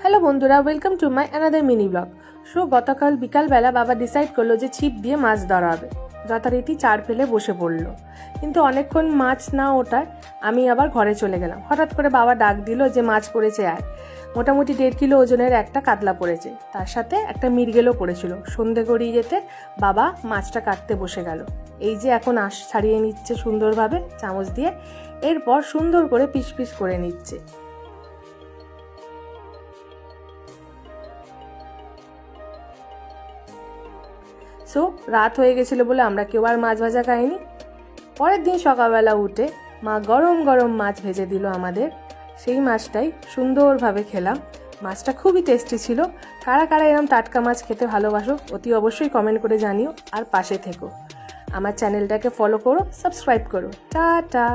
Hello বন্ধুরা, welcome to my another mini blog. So গতকাল বিকালবেলা বাবা ডিসাইড করলো যে ছিপ দিয়ে মাছ ধরা হবে। যথারীতি চার ফেলে বসে পড়লো, কিন্তু অনেকক্ষণ মাছ না ওঠায় আমি আবার ঘরে চলে গেলাম। হঠাৎ করে বাবা ডাক দিল যে মাছ পড়েছে আয়। মোটামুটি 1.5 কিলো ওজনের একটা কাতলা পড়েছে, তার সাথে একটা মৃগেলও পড়েছিল। সন্ধে গড়িয়ে যেতে বাবা মাছটা কাটতে বসে গেল। এই যে এখন আঁশ ছাড়িয়ে নিচ্ছে সুন্দরভাবে চামচ দিয়ে, এরপর সুন্দর করে পিস পিস করে নিচ্ছে। সো রাত হয়ে গেছিলো বলে আমরা কেউ আর মাছ ভাজা খাইনি। পরের দিন সকালবেলা উঠে মা গরম গরম মাছ ভেজে দিল আমাদের। সেই মাছটাই সুন্দরভাবে খেলাম। মাছটা খুবই টেস্টি ছিল। কারা কারা এরকম টাটকা মাছ খেতে ভালোবাসো অতি অবশ্যই কমেন্ট করে জানিও, আর পাশে থেকো। আমার চ্যানেলটাকে ফলো করো, সাবস্ক্রাইব করো। টাটা।